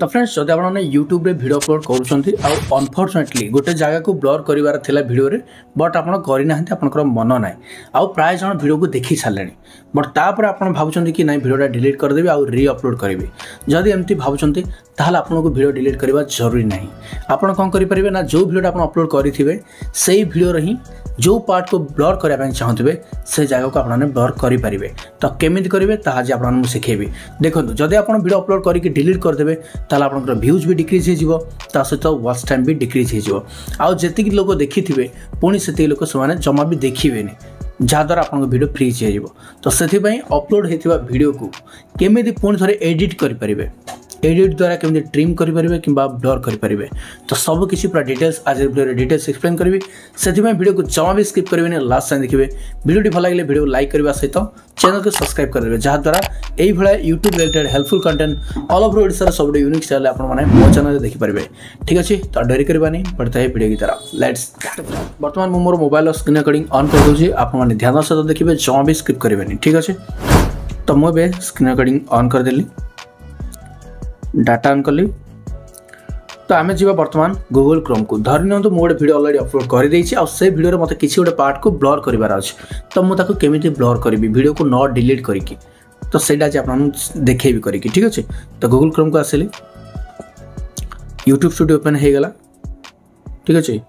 तो फ्रेंड्स जब आपने यूट्यूब रे वीडियो अपलोड करूछंती आ अनफॉर्चुनेटली गोटे जगह को ब्लर करिवार थिला वीडियो रे बट आपण करि नाहंती आपनकर मन नाय आ प्राय जण वीडियो को देखि छालेनी बट तापर आपण भाबुछंती कि नै वीडियोटा डिलीट कर देबी आ री अपलोड करबी जदि एमती भाबुछंती ताहाल आपनको वीडियो डिलीट करबा जरूरी नाही आपण कोन करि परिबे ना जो वीडियोटा आपण अपलोड करिथिबे सेही वीडियो रे ही जो पार्ट को ब्लर करबा ପାଇଁ चाहथिबे से जगह को आपण ब्लर करि परिबे तो केमिति करिवे ताहा जे आपण सिखेबी देखंतु जदि आपण वीडियो अपलोड करिक डिलीट कर देबे ताला आपनकर व्यूज भी डिक्रीज हे जिवो ता सहित वॉच टाइम भी डिक्रीज हे जिवो आ जेतिक लोक देखिथिबे पुणी सेति लोक समान जमा भी देखिबेनी जहाँ द्वारा आपन वीडियो फ्रीज हो तो से अपलोड होता वीडियो को केमी पुणी थे एडिट करें एडिट द्वारा केमी ट्रिम करें कि ब्लर करें तो सब किसी पूरा डिटेल्स आज वीडियो डिटेल्स एक्सप्लेन करी से वीडियो को जमा भी स्किप करेंगे लास्ट टाइम देखिए वीडियो भल लगे वीडियो लाइक करने सहित चैनल को सब्सक्राइब करेंगे जहाँद्वारा यही YouTube related helpful content all over Odisha सब यूनिक स्टाइल आपने मो चैनल देखिपारे ठीक अच्छे तो डेरी करवानी बढ़ता है वीडियो की तरह लेट्स बर्तमान मुझे मोर मोबाइल स्क्रीन रिकॉर्डिंग ऑन कर दूसरी आपने ध्यान सहित देखिए जमा भी स्किप करेंगे ठीक अच्छे तो मुझे स्क्रीन रिकॉर्डिंग ऑन करदेली डाटा ऑन कली तो आम जी बर्तमान गूगल क्रोम को धरी नि गोटे वीडियो ऑलरेडी अपलोड कर देछि आ से वीडियो मत किसी गोटे पार्ट को ब्लर करार अच्छे तो मुझे केमी ब्लर करी वीडियो को न डिलीट करी तो सहीटा आज आप देखेबी करी ठीक अच्छे तो गूगल क्रोम को आसिली यूट्यूब स्टूडियो ओपन हो गला ठीक अच्छे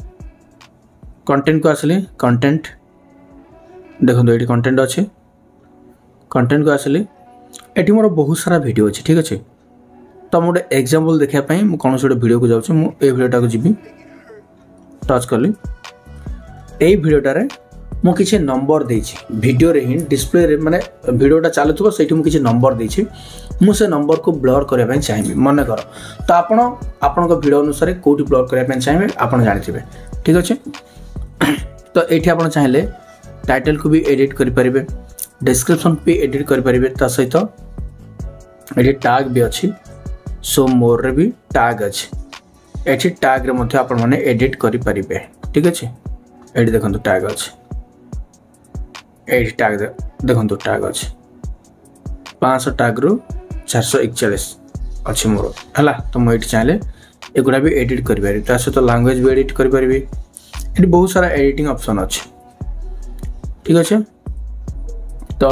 कंटेंट को आसिली कंटेंट देखो ये कंटेंट अच्छे कंटेंट को आसिली एटी मोर बहुत सारा वीडियो अच्छे ठीक अच्छे तो मुझे एग्जांपल देखापी मुझे कौन गोटे वीडियो को जाऊँ मुझे वीडियोटा को जी टच कली यही वीडियोटारे मु किसी नंबर देछि वीडियो रे ही डिस्प्ले रे माने वीडियोटा चलुथबो सेठी मु किसी नंबर देछि मु से नंबर को ब्लर करबा ପାଇଁ चाहिबी मन कर तो आपण को वीडियो अनुसार कोठी ब्लर करबा ପାଇଁ चाहिबे आपण जानिथिबे ठीक अछि तो एठी आपण चाहिले टाइटल को भी एडिट करि परिबे डिस्क्रिप्शन भी एडिट करि परिबे ता सहित एडी टैग भी अछि सो मोर रे भी टैग अच्छे एठी टैग रे मध्ये आपण माने एडिट करि परिबे ठीक अछि एडी देखंतु टैग अछि एडी टैग देखंतु टैग अछि 500 टैग रु 441 अछि मोर हला तो म एठी चाहले एगुडा भी एडिट करि पारि ता सहित लैंग्वेज भी एडिट करि परिबे एठी बहुत सारा एडिटिंग ऑप्शन अछि ठीक अछि तो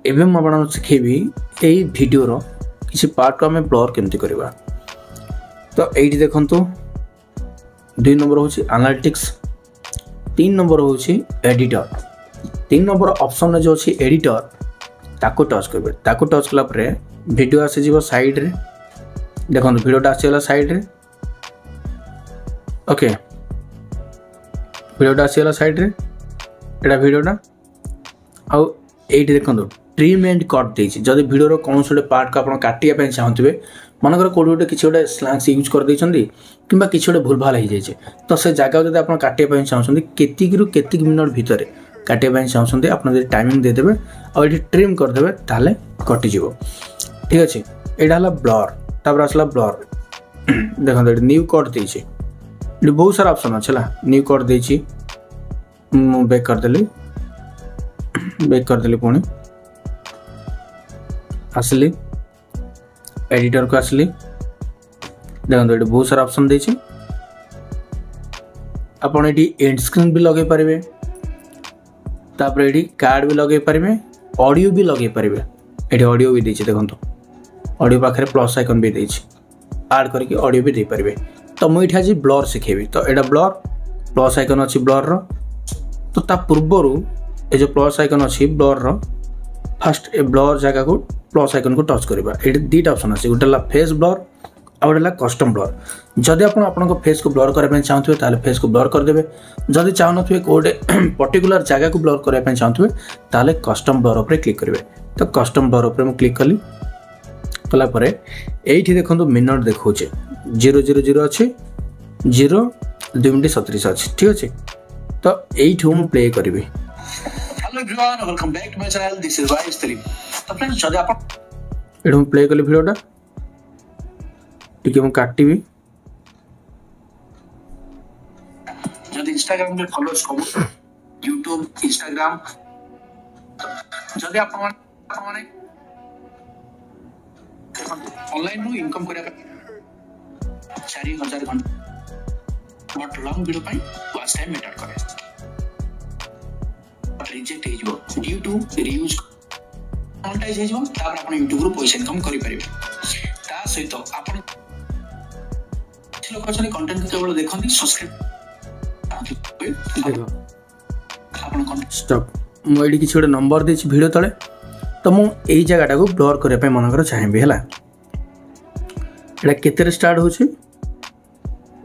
एबे म आपण सिखेबी एई वीडियो रो किसी पार्ट को आम ब्लर केमती करवा तो ये देखु 2 नंबर हूँ एनालिटिक्स 3 नंबर हूँ एडिटर 3 नंबर ऑप्शन जो अच्छी एडिटर ताको टच करेंगे ताको टच कलापर वीडियो आसीज साइड रे देखो वीडियोटा आसीगला साइड रे ओके वीडियोटा आसीगला साइड रे एटा वीडियोटा आउ एटी देखो ट्रिम एंड कट देछि जदि वीडियो कौन से पार्ट को आप काटिया चाहते मनकर कौट गोटे किसी गोटे स्लैंग्स यूज कर देछंती किंबा किसी गोटे भूल भाल हो जाए तो से जगह जब आप काटिया चाहते केतिक मिनट भितर काटिया चाहते आप टाइमिंग देदेवे और ये ट्रिम करदे ताले कटिज ठीक अच्छे यहाँ ब्लर तापर आसला ब्लर देखो ये न्यू कट देछि बहुत सारा ऑप्शन अच्छे न्यू कट देछि बैक करदेली पुणी आसली एडिटर को आसली देखो ये बहुत सारा ऑप्शन देछि आपण ये एंड स्क्रीन भी लगे पारे तापर ये कार्ड भी लगे पारे ऑडियो भी लगे पारे ये ऑडियो भी देछि देखो ऑडियो पाखे प्लस आइकन भी देछि ऐड करके ऑडियो भी दे पारे तो मुझे आज ब्लर शिखेबी तो यहाँ ब्लर प्लस आइकन अच्छी ब्लर रो तो ता पूर्वर ये जो प्लस आइकन अच्छी ब्लर रो फास्ट ए ब्लर जगह को प्लस आइकन को टच करवा ये दुटा ऑप्शन अच्छे गोटे फेस ब्लर आ गोटे कस्टम ब्लर जदि आप फेस को ब्लर करने चाहते ताले फेस को ब्लर करदे जदि चाहूे गोटे पर्टिकुलर जगह को ब्लर करने चाहते ताले कस्टम ब्लर उपर क्लिक करेंगे तो कस्टम ब्लर उपर क्लिक कली कलापर ये देखो मिनट देखा 000 अच्छे 0 2 मिनट 37 अच्छे ठीक अच्छे तो यही मुझे प्ले करी Hello everyone, welcome back to my channel. This is Varis Three. तो फ्रेंड्स जदि आप एडो प्ले कली वीडियोटा टिके मु काटिबी जदि इंस्टाग्राम में फॉलोअर्स को YouTube इंस्टाग्राम जदि आप माने ऑनलाइन रो इनकम करिया 4000 घंटा but long video pi watch time matter करे रिजेक्ट हे जो ड्यू टू रीयूज मोनेटाइज हे जो तापर आपण YouTube रो पैसा इनकम करि परिबे ता सहित आपण लोक अछन कंटेंट केवल देखंती सब्सक्राइब देखो आपण स्टॉप मु एडी किछ गोटे नंबर देछि वीडियो तळे तो मु एई जगहटा को ब्लर करे पे मन कर चाहेबे हला एटा केते स्टार्ट होछि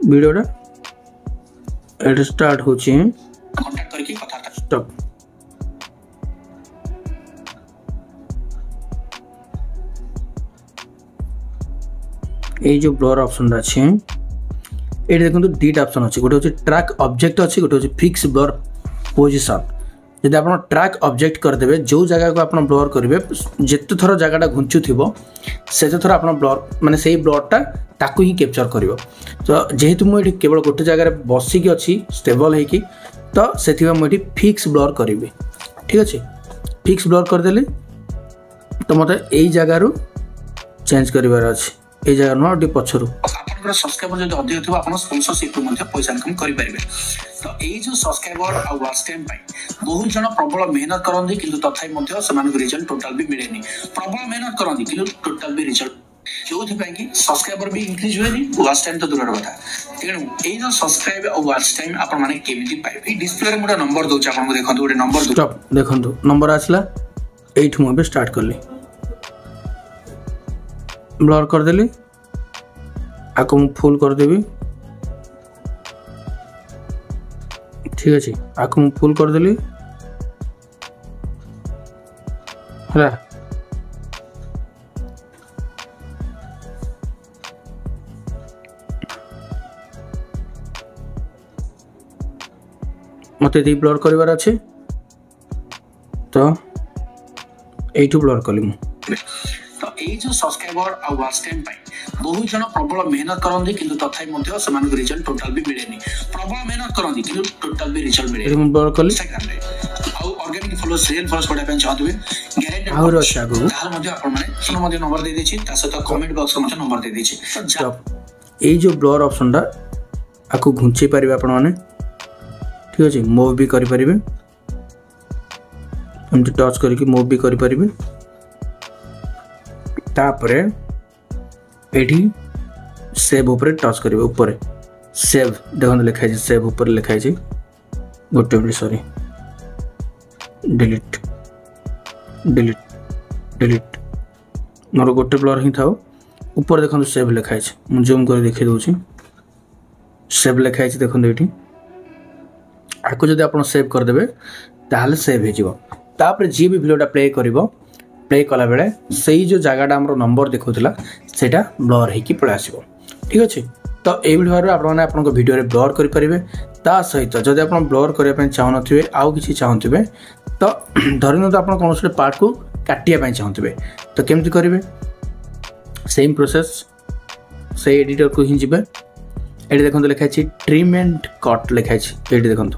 वीडियोटा एटा स्टार्ट होछि कांटेक्ट करके कथा स्टॉप ए जो ब्लर ऑप्शन अछि एटा देखंतु डीट ऑप्शन अछि गोटे होछि ट्रैक ऑब्जेक्ट अछि गोटे होछि फिक्स ब्लर पोजीशन यदि आप ट्रैक ऑब्जेक्ट करदेवे जो जगह को आप ब्लर करेंगे जिते थर जगहटा घुंचु थी से थर आप ब्लर माने से ब्लरटा ताकू ही कैप्चर कर तो जेहेतु मुझे केवल गोटे जगह बसिकी अच्छी स्टेबल होगी तो से मुझे फिक्स ब्लर करी ठीक अच्छे फिक्स ब्लर करदेली तो मत यही जगार चेंज कर जगह नुह पछरू सब्सक्राइबर जो अधिक थो आप स्पॉन्सरशिप पैसा इनकम करेंगे तो ये जो सब्सक्राइबर और वॉच टाइम बहुत जन प्रबल मेहनत करते किंतु तथापि रिजल्ट टोटाल भी मिले प्रबल मेहनत करते कि टोटाल भी रिजल्ट जो कि सब्सक्राइबर भी इंक्रीज हुए वॉच टाइम तो दूर कथा तेणु ये जो सब्सक्राइब और वॉच टाइम आपने केमी पाइबे डिस्प्ले में गोटे नंबर दूसरे आपको देखो गोटे नंबर देखो नंबर आसला एट मुझे स्टार्ट कली ब्लर करदेली आपको मु फुल करदेवी ठीक अच्छे आपको मु फुल करदेली है मत ब्लर कर तो यू ब्लर कली मु तो ये जो सब्सक्राइबर और वॉच टाइम बहुत जन प्रबल मेहनत करते किंतु तथापि रिजल्ट टोटाल भी मिले प्रबल मेहनत करते कि टोटाल भी रिजल्ट मिले ब्लर कली ऑर्गेनिक फॉलोअर्स रियल फॉलोअर्स बढ़ाई ପାଇଁ चाहते गारंटी और अच्छा गो तार मध्ये आपण माने फोन मध्ये नंबर दे देछि ता सहित कमेंट बॉक्स मध्ये नंबर दे देछि ए जो ब्लर ऑप्शनटा आको घुंचे परिबे आपण माने ठीक अछि मूव भी करि परिबे हम टच करके मूव भी करि परिबे तापरे एठी सेव ऊपर टच करिवे ऊपर सेव देखो लिखा है सेव ऊपर लिखा है गोटे minute sorry delete delete delete more गोटे ब्लर ही था ऊपर देखो सेव लिखा है मुझे जूम कर देखि दउछि सेव लिखा है देखो ये आपको जब आप सेव करदे ताहले सेव हो तापर जी भी वीडियोटा प्ले करिवो प्ले कला बेले सही जो जगहटा आम नंबर देखा सेटा ब्लर होगी पलि आसो ठीक अच्छे तो ये वीडियो आप वीडियो ब्लर करेंगे ता सहित जब आप ब्लर करने चाहूे आउ कि चाहूे तो धरी तो आप कौन पार्ट को काटिया चाहूे तो केमती करेंगे सेम प्रोसेस से एडिटर को ही जी ये देखो लिखाई ट्रिम एंड कट लिखाई ये देखो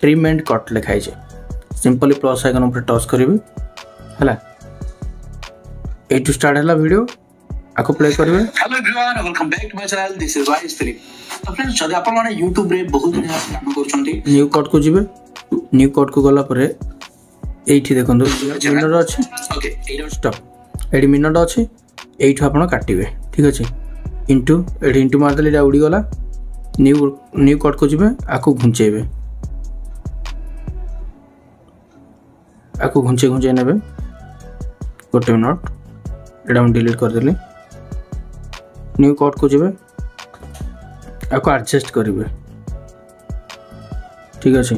ट्रिम एंड कट लिखाई सिंपली प्लस आइकन पर टच करेंगे है ए टू स्टार्ट है वीडियो आपको प्ले करेंगे hello everyone welcome back to my channel this is vice Dilip तो फ्रेंड्स जब आप माने YouTube रे बहुत दिन काम करछंती न्यू कट को जिवे न्यू कट को गला परे एठी देखो मिनट अछि ओके एटा स्टॉप एडी मिनट अछि एठी आपण काटिबे ठीक अछि इनटू एडी इनटू मार देले उडी गला न्यू कट को जिवे आको घुंचेबे आको घुंचे घुंचे नेबे गोटे मिनट एटा हम डिलीट कर देली न्यू कट को जिवे आपको एडजस्ट करेंगे ठीक अच्छे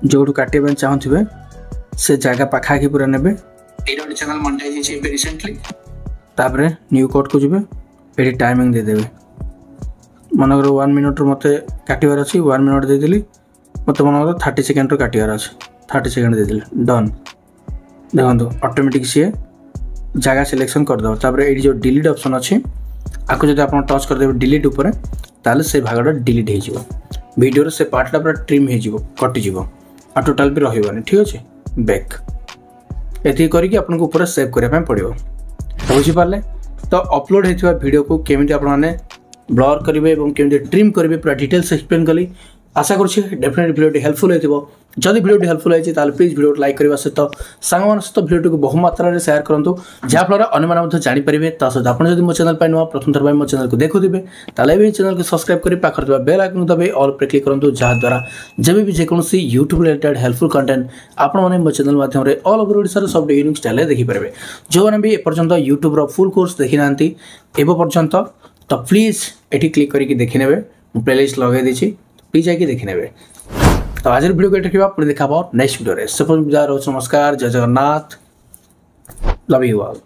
जो काटे चाहूे से जगह पाखाखी पूरा ने चैनल मोनेटाइज है रिसेंटली तापर न्यू कट को जिवे ये टाइमिंग देदेवे मनकर 1 मिनट मत काटार अच्छी 1 मिनट देदेली मत मनकर 30 सेकेंड काटार अच्छे 30 सेकेंड देदेली डन देखो ऑटोमेटिक सी जगह सिलेक्शन करदे तापर ये जो डिलीट ऑप्शन अच्छी आपको जब आप टच करदे डिलीट ऊपर ताले से भागटा डिलीट हो वीडियो से पार्टा पूरा ट्रिम हो कटिज और टोटाल भी रही ठीक अच्छे बैक ये करके आपको पूरा सेव करने पड़ो बुझीपारे। तो अपलोड होता वीडियो को केमी आपने ब्लर करेंगे और केमी ट्रिम करेंगे पूरा डिटेल्स एक्सप्लेन कली। आशा करुच्छे डेफिनेटली वीडियो हेल्पफुल होती जदि वीडियो हेल्पफुल होती प्लीज वीडियो लाइक करने सहित सांग सहित वीडियो को बहु मात्रा में शेयर करूँ जहाँफल अन्य जानीपारे। ता सहित आप मो चैनल नुआ प्रथम थर मो चैनल को देखुवे ताले चैनल को सब्सक्राइब कर पाखे बेल आइकन दबाई ऑल पर क्लिक करूँ जहाँद्वारा जब भी जेकोसी यूट्यूब रिलेटेड हेल्पफुल कंटेंट आपने मो चैनल माध्यम ऑल ओवर ओडिशा सब यूनिक स्टाइल देखिपारे। जो मैंने भी एपर्यंत यूट्यूब फुल कोर्स देखी ना एपर्यंत तो प्लीज ये क्लिक करके देखने प्लेलिस्ट लगे देती प्लीज जाकि देखने। तो आज वीडियो को देखा पुणी देखा नेक्स्ट वीडियो से नमस्कार जय जगन्नाथ लव यू ऑल।